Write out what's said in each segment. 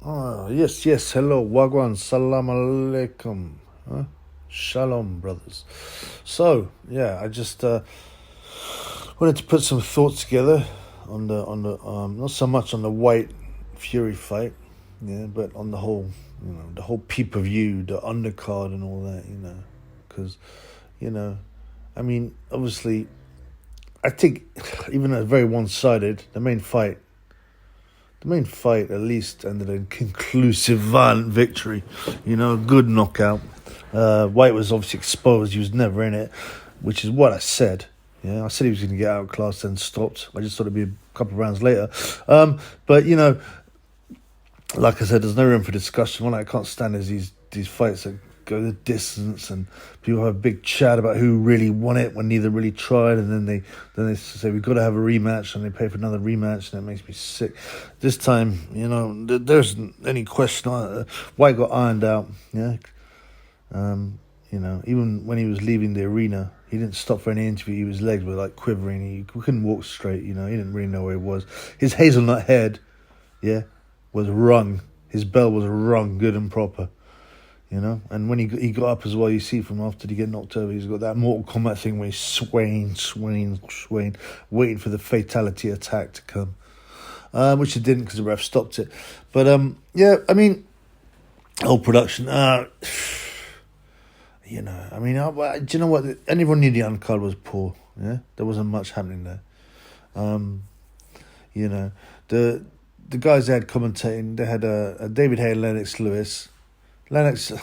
Yes. Hello, wagwan, salam alaikum, huh? Shalom, brothers. So, yeah, I just wanted to put some thoughts together on the not so much on the Whyte Fury fight, yeah, but on the whole, the whole pay-per-view, the undercard, and all that, because, you know, I mean, obviously, I think even though it's very one-sided, the main fight at least ended in conclusive, violent victory. Good knockout. Whyte was obviously exposed. He was never in it, which is what I said. Yeah, I said he was going to get outclassed and stopped. I just thought it'd be a couple of rounds later. But like I said, there's no room for discussion. What I can't stand is these fights that go the distance and people have a big chat about who really won it when neither really tried, and then they say we've got to have a rematch, and they pay for another rematch, and it makes me sick. This time, there's any question. White got ironed out. Yeah, even when he was leaving the arena, he didn't stop for any interview. His legs were like quivering. He couldn't walk straight. He didn't really know where he was. His hazelnut head, was wrung. His bell was wrung good and proper. And when he got up as well, you see from after he get knocked over, he's got that Mortal Kombat thing where he's swaying, waiting for the fatality attack to come, which it didn't because the ref stopped it. But whole production, do you know what? Anyone knew the undercard was poor. Yeah, there wasn't much happening there. The guys they had commentating, they had a David Hay and Lennox Lewis. Lennox, I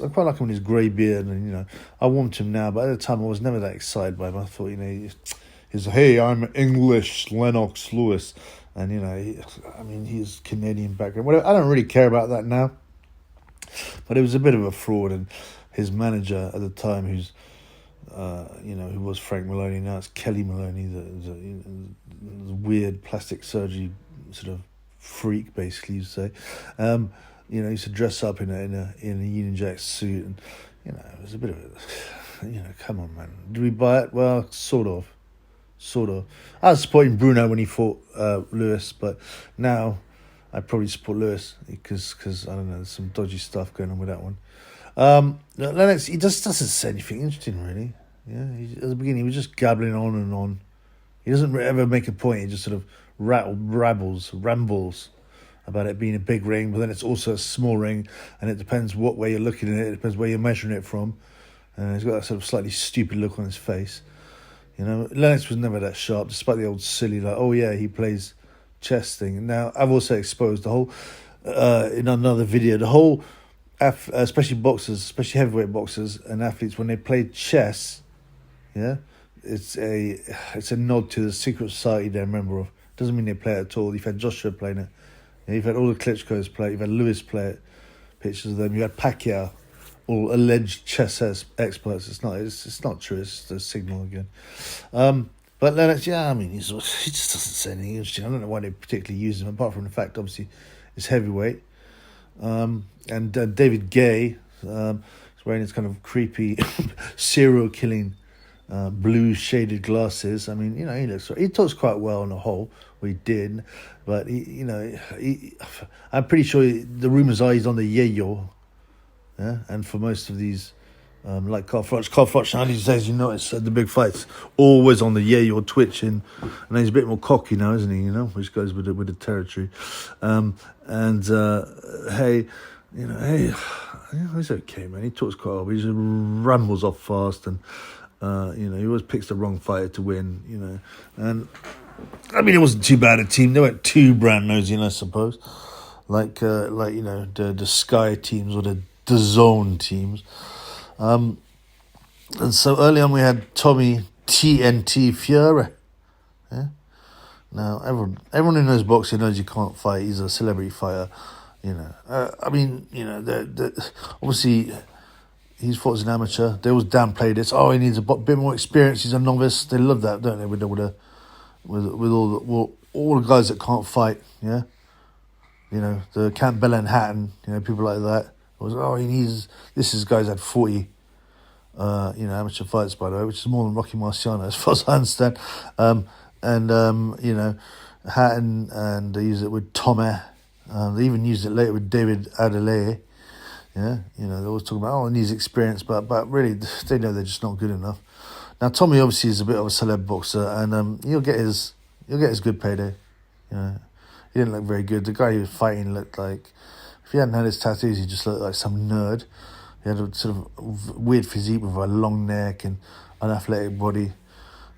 quite like him with his grey beard, and I warmed to him now, but at the time I was never that excited by him. I thought, he's hey, I'm English Lennox Lewis, and he's Canadian background. Whatever. I don't really care about that now, but it was a bit of a fraud, and his manager at the time, who's who was Frank Maloney, now it's Kelly Maloney, the weird plastic surgery sort of freak, basically, you'd say. He used to dress up in a Union Jack suit, and it was a bit of a, come on, man. Did we buy it? Well, sort of. I was supporting Bruno when he fought Lewis, but now I'd probably support Lewis because I don't know, there's some dodgy stuff going on with that one. Lennox, he just doesn't say anything interesting, really. Yeah, at the beginning he was just gabbling on and on. He doesn't ever make a point. He just sort of rambles about it being a big ring, but then it's also a small ring, and it depends what way you're looking at it. It depends where you're measuring it from. He's got that sort of slightly stupid look on his face. Lennox was never that sharp, despite the old silly, he plays chess thing. Now, I've also exposed the whole, in another video, the whole, especially boxers, especially heavyweight boxers and athletes, when they play chess, it's a nod to the secret society they're a member of. Doesn't mean they play it at all. You've had Joshua playing it. You've had all the Klitschko's play it. You've had Lewis play it. Pictures of them. You had Pacquiao, all alleged chess experts. It's not true. It's just a signal again. But Lennox, he just doesn't say anything interesting. I don't know why they particularly use him, apart from the fact, obviously, it's heavyweight. And David Gay is wearing his kind of creepy serial killing blue shaded glasses. He talks quite well on the whole. We did, but I'm pretty sure the rumours are he's on the yayo, and for most of these, like Carl Froch now these days, at the big fights, always on the yayo twitching, and he's a bit more cocky now, isn't he? Which goes with the territory, Hey, he's okay, man. He talks quite well, but he just rambles off fast, and he always picks the wrong fighter to win, and. It wasn't too bad a team. They weren't too brand nosy, I suppose. The Sky teams or the DAZN teams. And so early on we had Tommy TNT Fury. Yeah. Now everyone who knows boxing knows you can't fight. He's a celebrity fighter. Obviously he's fought as an amateur. They always downplay this. Oh, he needs a bit more experience. He's a novice. They love that, don't they? With all the guys that can't fight, the Campbell and Hatton, people like that. This is guys had 40, amateur fights, by the way, which is more than Rocky Marciano as far as I understand. Hatton, and they use it with Tommy, They even used it later with David Adeleye. Yeah, you know, they always talk about, he needs experience, but really, they know they're just not good enough. Now, Tommy obviously is a bit of a celeb boxer, and he'll get his good payday. You know, he didn't look very good. The guy he was fighting looked like, if he hadn't had his tattoos, he just looked like some nerd. He had a sort of weird physique with a long neck and an athletic body.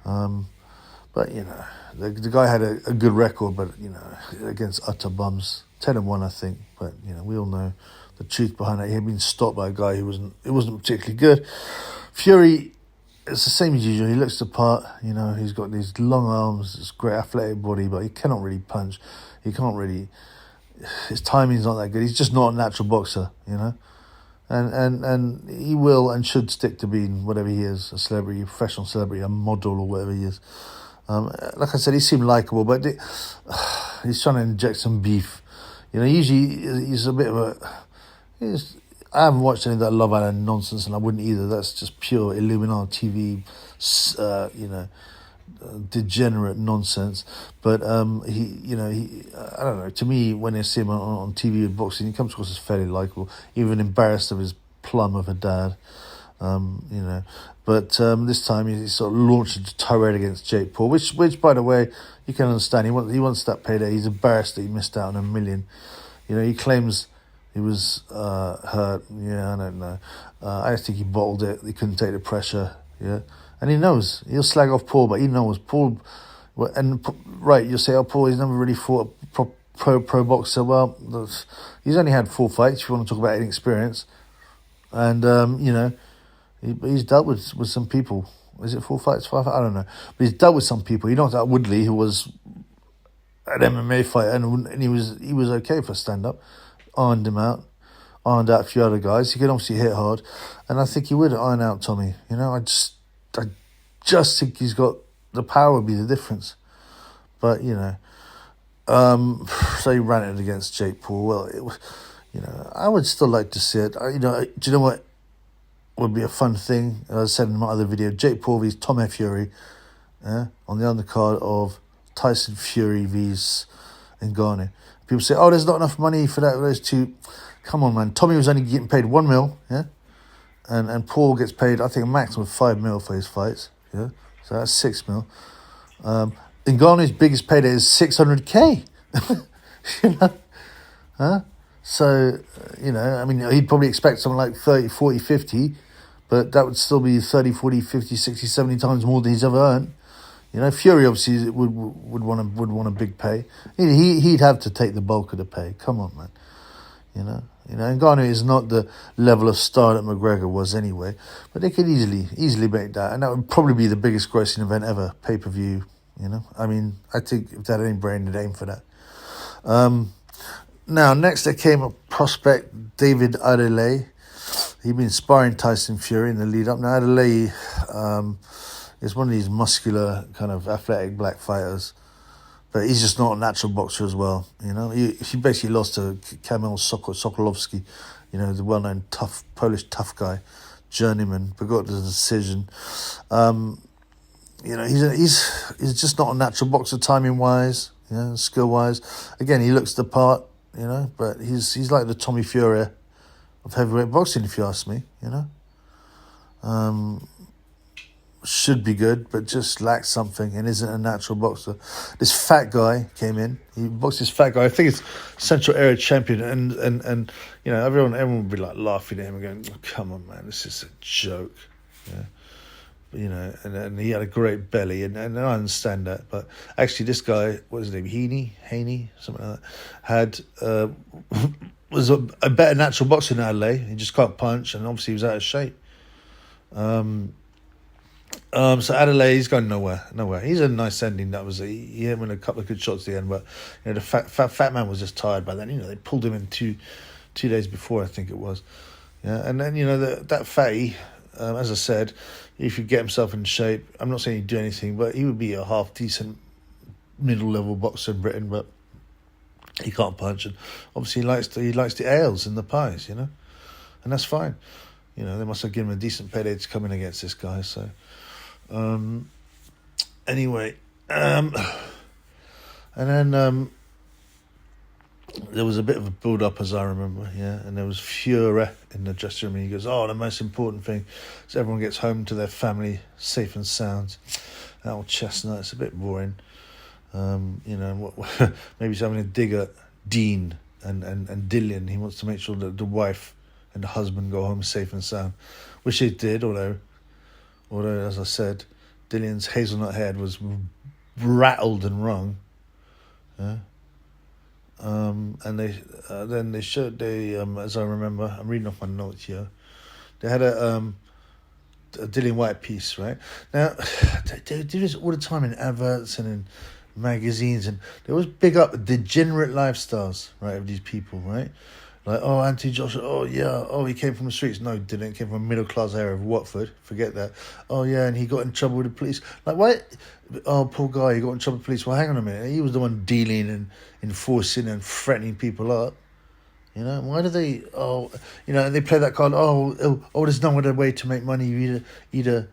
But, you know, the guy had a good record, but, you know, against utter bums. 10-1, I think. But, you know, we all know the truth behind it. He had been stopped by a guy who wasn't particularly good. Fury, it's the same as usual. He looks the part, you know, he's got these long arms, this great athletic body, but he cannot really punch. He can't really, his timing's not that good. He's just not a natural boxer, you know. And he will and should stick to being whatever he is, a celebrity, a professional celebrity, a model or whatever he is. Like I said, he seemed likeable, but he's trying to inject some beef. You know, usually he's a bit of a... I haven't watched any of that Love Island nonsense, and I wouldn't either. That's just pure Illuminati TV, you know, degenerate nonsense. But I don't know. To me, when I see him on TV with boxing, he comes across as fairly likable, even embarrassed of his plum of a dad. You know, but this time he sort of launched into tirade against Jake Paul, which by the way, you can understand. He wants that payday. He's embarrassed that he missed out on $1 million. You know, he claims he was hurt. Yeah, I don't know. I just think he bottled it. He couldn't take the pressure. Yeah, and he knows. He'll slag off Paul, but he knows Paul. Right, you'll say, Paul, he's never really fought a pro boxer. Well, he's only had 4 fights. If you want to talk about inexperience, and you know. He's dealt with some people. Is it 4 fights, 5 fights? I don't know. But he's dealt with some people. He knocked out Woodley, who was an MMA fighter, and he was okay for stand-up. Ironed out a few other guys. He could obviously hit hard. And I think he would iron out Tommy. You know, I just think he's got... The power would be the difference. But, you know... So he ranted against Jake Paul. Well, you know, I would still like to see it. Do you know what would be a fun thing? As I said in my other video, Jake Paul vs Tommy Fury on the undercard of Tyson Fury vs Ngannou. People say, there's not enough money for that, those two. Come on, man. Tommy was only getting paid $1 million, yeah? And Paul gets paid, I think, a maximum of $5 million for his fights, yeah? So that's $6 million. Ngannou's biggest payday is $600K. You know? Huh? So, you know, I mean, he'd probably expect something like 30, 40, 50, but that would still be 30, 40, 50, 60, 70 times more than he's ever earned. You know, Fury obviously would want a big pay. He'd have to take the bulk of the pay. Come on, man. You know, Ngannou is not the level of star that McGregor was anyway, but they could easily make that, and that would probably be the biggest grossing event ever, pay-per-view. You know, I mean, I think if they had any brain, they'd aim for that. Now, next there came a prospect, David Adeleye. He'd been sparring Tyson Fury in the lead-up. Now, Adeleye is one of these muscular, kind of athletic black fighters, but he's just not a natural boxer as well. You know, he basically lost to Kamil Sokolowski, you know, the well-known Polish tough guy, journeyman, but got the decision. You know, he's just not a natural boxer timing-wise, you know, skill-wise. Again, he looks the part. You know, but he's like the Tommy Fury of heavyweight boxing, if you ask me, you know. Should be good, but just lacks something and isn't a natural boxer. This fat guy came in. He boxed this fat guy. I think it's Central Area Champion, and you know, everyone would be like laughing at him and going, come on, man, this is a joke. Yeah. You know, and he had a great belly, and I understand that. But actually, this guy, what was his name, Haney, something like that, had was a better natural boxer than Adeleye. He just can't punch, and obviously he was out of shape. So Adeleye, he's going nowhere. He's a nice ending. That was he hit him in a couple of good shots at the end, but you know, the fat man was just tired by then. You know, they pulled him in two days before, I think it was. Yeah, and then you know that fatty. As I said, if he get himself in shape, I'm not saying he'd do anything, but he would be a half-decent middle-level boxer in Britain, but he can't punch. And obviously he likes the ales and the pies, you know, and that's fine. You know, they must have given him a decent payday to come in against this guy. So, anyway, and then there was a bit of a build-up, as I remember, yeah, and there was furor in the dressing room. And he goes, "Oh, the most important thing is everyone gets home to their family safe and sound." That old chestnut, it's a bit boring. Maybe he's having a dig at Dean and Dillian. He wants to make sure that the wife and the husband go home safe and sound, which they did, although as I said, Dillian's hazelnut head was rattled and wrung. Yeah. And they showed, as I remember, I'm reading off my notes here, they had a Dillian Whyte piece, right? Now, they do this all the time in adverts and in magazines, and they always big up the degenerate lifestyles, right, of these people, right? Like, oh, Anthony Joshua, oh, yeah, oh, he came from the streets. No, he didn't. He came from a middle-class area of Watford. Forget that. Oh, yeah, and he got in trouble with the police. Like, why? Oh, poor guy, he got in trouble with the police. Well, hang on a minute. He was the one dealing and enforcing and threatening people up. You know, why do they, they play that card, there's no other way to make money. You either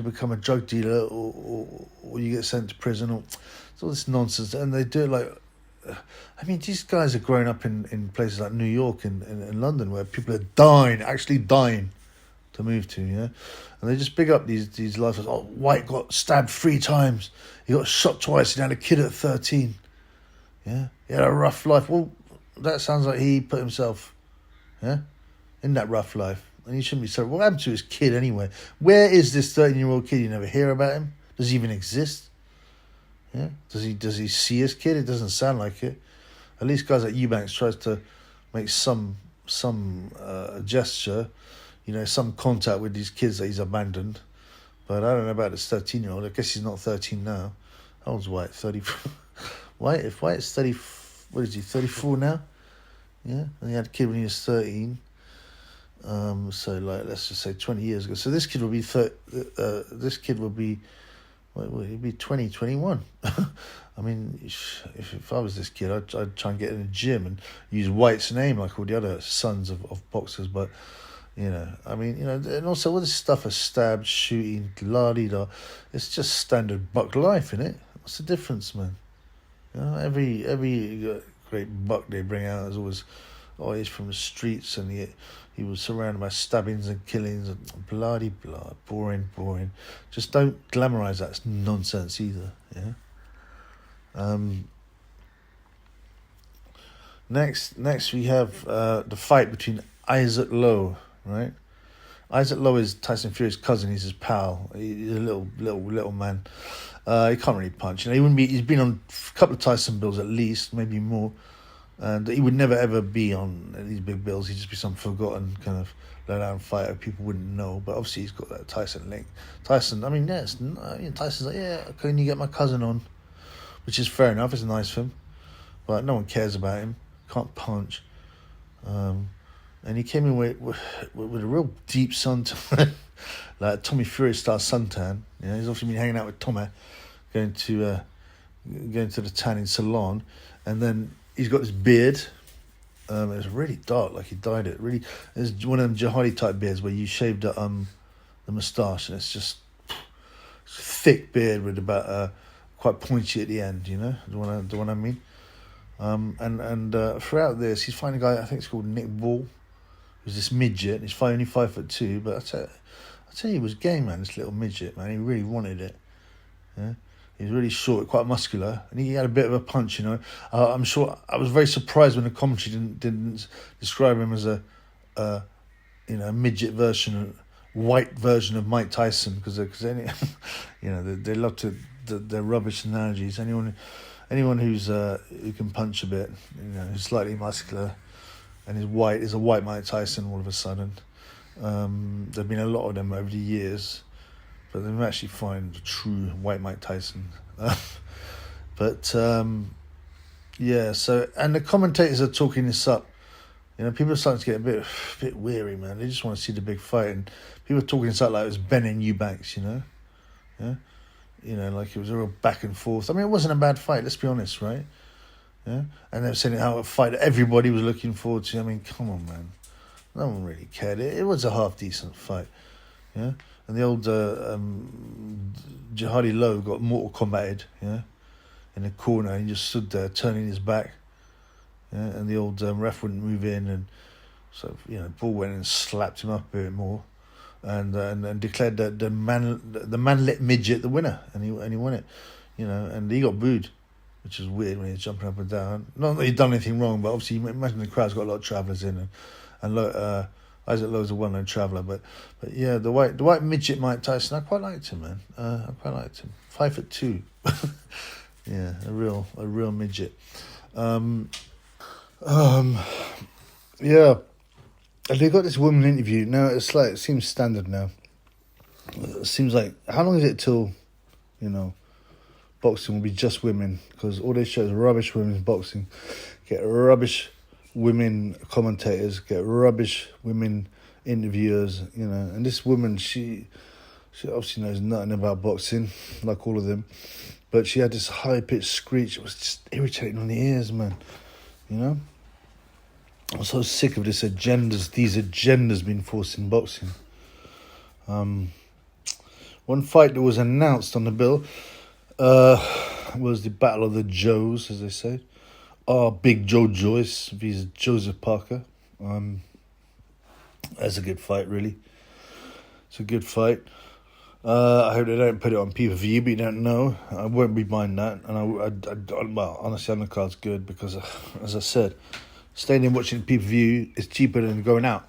become a drug dealer or you get sent to prison. Or it's all this nonsense. And they do it like, I mean, these guys are growing up in places like New York and London where people are actually dying to move to, yeah? And they just big up these lifestyles. Oh, Whyte got stabbed 3 times. He got shot twice. He had a kid at 13. Yeah? He had a rough life. Well, that sounds like he put himself, yeah, in that rough life. And he shouldn't be sorry. What happened to his kid anyway? Where is this 13-year-old kid? You never hear about him? Does he even exist? Yeah. Does he see his kid? It doesn't sound like it. At least guys like Eubanks tries to make some gesture, some contact with these kids that he's abandoned. But I don't know about this 13-year-old. I guess he's not 13 now. How old's Whyte? 30. Whyte? If Whyte's 30, what is he? 34 now? Yeah. And he had a kid when he was 13. So like, let's just say 20 years ago. So this kid will be he'd be 20, 21. I mean, if I was this kid, I'd try and get in a gym and use Whyte's name like all the other sons of boxers. But, and also all this stuff of stabbed, shooting, la-di-da, it's just standard buck life, innit? What's the difference, man? Every great buck they bring out is always, he's from the streets and he was surrounded by stabbings and killings and bloody blah, boring. Just don't glamorize that nonsense either, yeah? Next we have the fight between Isaac Lowe, right? Isaac Lowe is Tyson Fury's cousin. He's his pal. He's a little man. He can't really punch. He's been on a couple of Tyson bills at least, maybe more. And he would never ever be on these big bills. He'd just be some forgotten kind of low-down fighter people wouldn't know. But obviously he's got that Tyson link. Tyson, Tyson's like, yeah, can you get my cousin on? Which is fair enough. It's nice for him. But no one cares about him. Can't punch. And he came in with a real deep suntan, like Tommy Fury style suntan. Yeah, he's obviously been hanging out with Tommy, going to the tanning salon, and then he's got this beard. It's really dark, like he dyed it. Really, it's one of them jihadi type beards where you shave the moustache, and it's just thick beard with about quite pointy at the end. You know the one I mean. And throughout this, he's fighting a guy I think it's called Nick Ball. Who's this midget? He's only 5'2", but I tell you, he was game, man. This little midget, man. He really wanted it. Yeah. He was really short, quite muscular, and he had a bit of a punch, I'm sure I was very surprised when the commentary didn't describe him as a midget version, white version of Mike Tyson, because they love their rubbish analogies. Anyone who can punch a bit, who's slightly muscular, and is white is a white Mike Tyson all of a sudden. There've been a lot of them over the years. But they've actually found a true white Mike Tyson. So, and the commentators are talking this up. People are starting to get a bit weary, man. They just want to see the big fight. And people are talking this up like it was Ben and Eubanks, Yeah? Like it was a real back and forth. I mean, it wasn't a bad fight, let's be honest, right? Yeah? And they were saying how a fight everybody was looking forward to. I mean, come on, man. No one really cared. It was a half-decent fight, yeah? And the old Jihadi Lowe got Mortal Kombated, in the corner. He just stood there, turning his back, Yeah, and the old ref wouldn't move in, and so Bull went and slapped him up a bit more, and declared that the manlet midget the winner, and he won it, and he got booed, which is weird when he's jumping up and down. Not that he'd done anything wrong, but obviously imagine the crowd's got a lot of travellers in, and Isaac Lowe's a well-known traveller, but yeah, the white midget Mike Tyson, I quite liked him, man. I quite liked him. 5'2", yeah, a real midget. Yeah, and they got this woman interview. Now it seems standard now. It seems like, how long is it till, boxing will be just women? Because all they show is rubbish women's boxing. Get rubbish women commentators, get rubbish women interviewers, and this woman, she obviously knows nothing about boxing, like all of them, but she had this high-pitched screech. It was just irritating on the ears, man, I'm so sick of these agendas being forced in boxing. One fight that was announced on the bill was the Battle of the Joes, as they say. Big Joe Joyce vs Joseph Parker. That's a good fight, really. It's a good fight. I hope they don't put it on pay-per-view, but you don't know. I won't be buying that. And honestly, undercard's good because, as I said, staying in watching pay-per-view is cheaper than going out.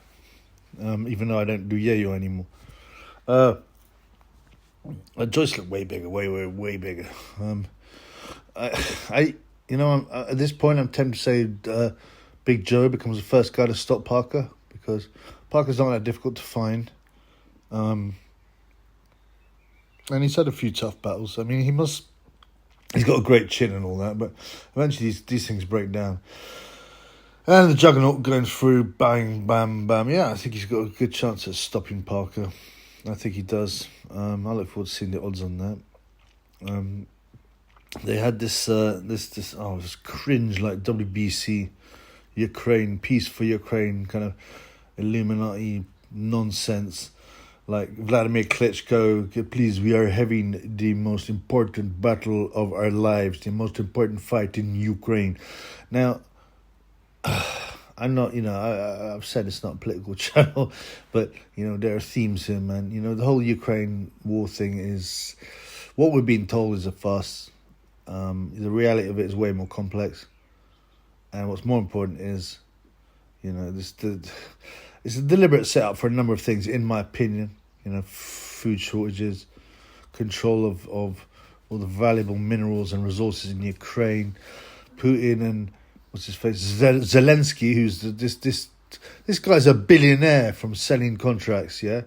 Even though I don't do yayo anymore. Joyce looked way bigger, way bigger. At this point, I'm tempted to say Big Joe becomes the first guy to stop Parker, because Parker's not that difficult to find. And he's had a few tough battles. I mean, he's got a great chin and all that, but eventually these things break down. And the juggernaut going through, bang, bam, bam. Yeah, I think he's got a good chance at stopping Parker. I think he does. I look forward to seeing the odds on that. They had this cringe, like WBC, Ukraine, peace for Ukraine, kind of Illuminati nonsense. Like Vladimir Klitschko, please, we are having the most important battle of our lives, the most important fight in Ukraine. Now, I'm not, I've said it's not a political channel, but, there are themes here, man. The whole Ukraine war thing is, what we're being told is a farce. The reality of it is way more complex. And what's more important is, it's a deliberate setup for a number of things, in my opinion. Food shortages, control of all the valuable minerals and resources in Ukraine, Putin and what's his face, Zelensky, who's this guy's a billionaire from selling contracts, yeah,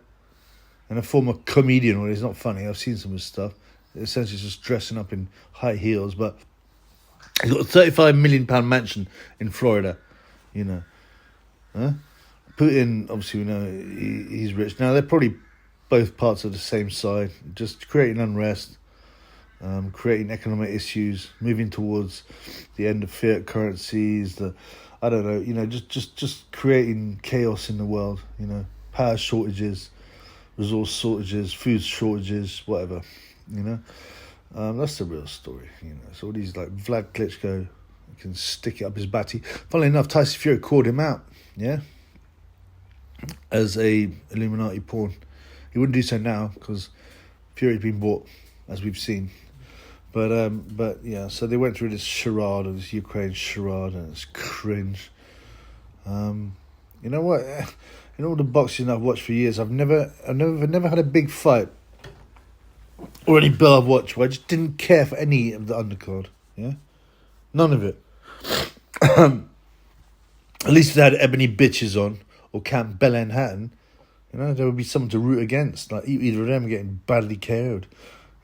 and a former comedian. Well, he's not funny. I've seen some of his stuff. Essentially, just dressing up in high heels, but he's got a £35 million mansion in Florida. Putin, obviously, we know he's rich. Now they're probably both parts of the same side, just creating unrest. Creating economic issues, moving towards the end of fiat currencies, just creating chaos in the world, power shortages, resource shortages, food shortages, whatever, that's the real story, So all these, like, Vlad Klitschko can stick it up his batty. Funnily enough, Tyson Fury called him out, yeah, as a Illuminati pawn. He wouldn't do so now because Fury's been bought, as we've seen. But yeah, so they went through this charade, of this Ukraine charade, and it's cringe. You know what? In all the boxing I've watched for years, I've never had a big fight or any bill I've watched where I just didn't care for any of the undercard. Yeah, none of it. At least they had Ebony Bitches on or Camp Belen Hatton. There would be something to root against. Like either of them getting badly KO'd.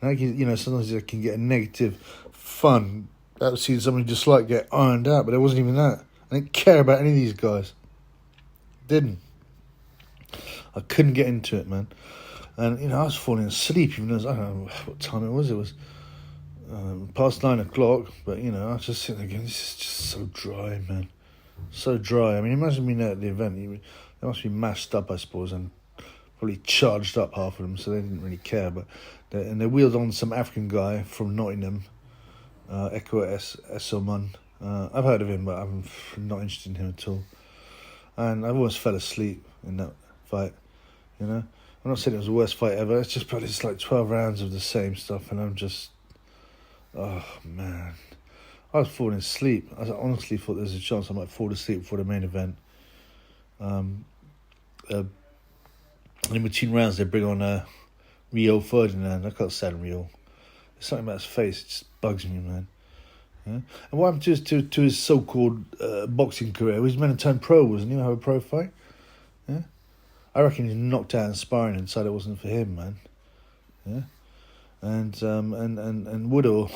Sometimes I can get a negative fun out of seeing somebody just like get ironed out, but it wasn't even that. I didn't care about any of these guys. Didn't. I couldn't get into it, man. And, I was falling asleep, even though I don't know what time it was. It was past 9 o'clock, but, I was just sitting there going, this is just so dry, man. So dry. I mean, imagine being there at the event. They must be mashed up, I suppose, and probably charged up, half of them, so they didn't really care, but they wheeled on some African guy from Nottingham, Eko Esselman, I've heard of him, but I'm not interested in him at all. And I almost fell asleep in that fight, you know. I'm not saying it was the worst fight ever. It's just probably like 12 rounds of the same stuff, and I'm just, oh man, I was falling asleep. I honestly thought there was a chance I might fall asleep before the main event. And in between rounds, they bring on Rio Ferdinand. I can't stand Rio. There's something about his face. It just bugs me, man. Yeah? And what happened to his so-called boxing career? He was meant to turn pro, wasn't he? Have a pro fight? Yeah? I reckon he's knocked out in sparring and decided it wasn't for him, man. Yeah? And Woodall,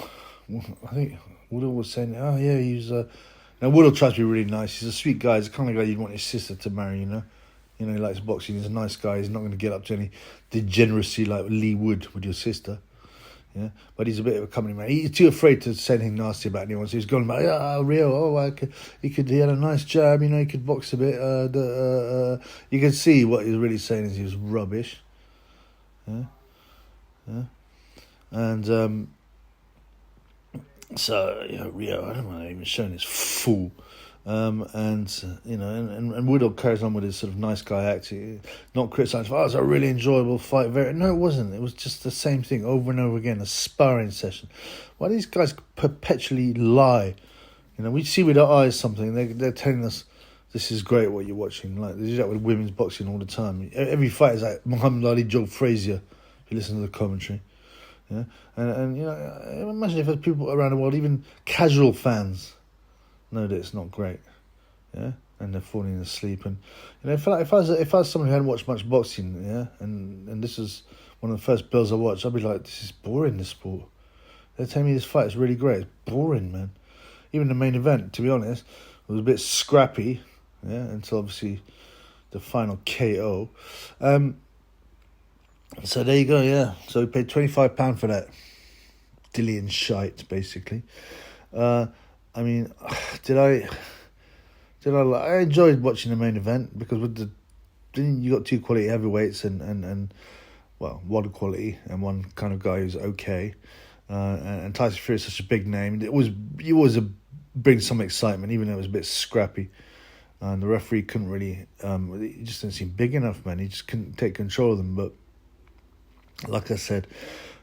I think Woodall was saying, oh yeah, he's... Now Woodall tries to be really nice. He's a sweet guy. He's the kind of guy you'd want his sister to marry, you know? You know, he likes boxing. He's a nice guy. He's not going to get up to any degeneracy like Lee would with your sister. Yeah, but he's a bit of a company man. He's too afraid to say anything nasty about anyone. So he's going about, Rio. He had a nice jab. You know, he could box a bit. You could see what he was really saying is he was rubbish. Yeah, and so Rio, I don't know, even showing his fool. And Woodall carries on with his sort of nice guy act, not criticising. Oh, it was a really enjoyable fight. No, it wasn't. It was just the same thing over and over again, a sparring session. Why do these guys perpetually lie? You know, we see with our eyes something. They're telling us this is great what you're watching. Like they do that with women's boxing all the time. Every fight is like Muhammad Ali, Joe Frazier. If you listen to the commentary, yeah, and imagine if there's people around the world, even casual fans, know that it's not great, yeah, and they're falling asleep. And if I was someone who hadn't watched much boxing, yeah, and this is one of the first bills I watched, I'd be like, this is boring. This sport. They're telling me this fight is really great. It's boring, man. Even the main event, to be honest, was a bit scrappy, yeah, until obviously the final KO. So there you go, yeah. So we paid £25 for that Dillian shite, basically. I mean, I enjoyed watching the main event because you got two quality heavyweights and one quality and one kind of guy who's okay. And Tyson Fury is such a big name. He always bring some excitement, even though it was a bit scrappy. And the referee couldn't really, he just didn't seem big enough, man. He just couldn't take control of them. But like I said,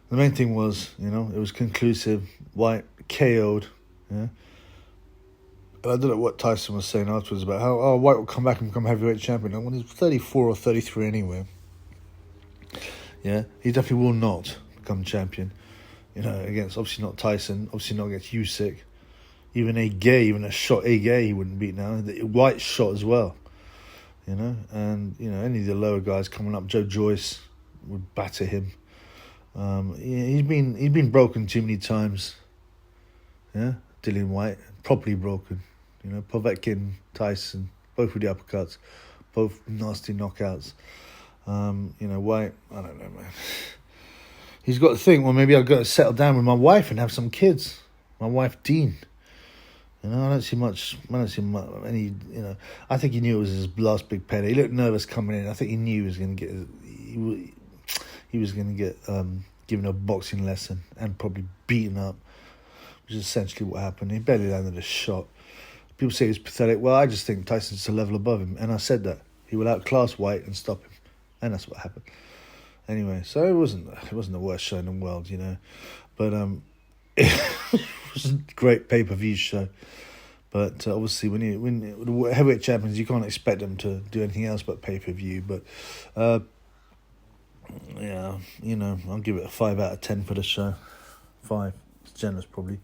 the main thing was, it was conclusive. Whyte KO'd, yeah. And I don't know what Tyson was saying afterwards about how Whyte will come back and become heavyweight champion. When he's 34 or 33 anyway. Yeah, he definitely will not become champion. Against obviously not Tyson, obviously not against Usyk. Even a shot Gay he wouldn't beat now. The Whyte shot as well. And any of the lower guys coming up, Joyce would batter him. He's been broken too many times. Yeah, Dillian Whyte, properly broken. Povetkin, Tyson, both with the uppercuts, both nasty knockouts. Whyte, I don't know, man. He's got to think, well, maybe I've got to settle down with my wife and have some kids. My wife, Dean. I don't see any, I think he knew it was his last big payday. He looked nervous coming in. I think he knew he was going to get, he was going to get given a boxing lesson and probably beaten up, which is essentially what happened. He barely landed a shot. People say he's pathetic. Well, I just think Tyson's a level above him, and I said that. He will outclass Whyte and stop him, and that's what happened. Anyway, so it wasn't the worst show in the world, but it was a great pay-per-view show. But obviously, when the heavyweight champions, you can't expect them to do anything else but pay-per-view. But I'll give it a 5 out of 10 for the show. 5, it's generous probably.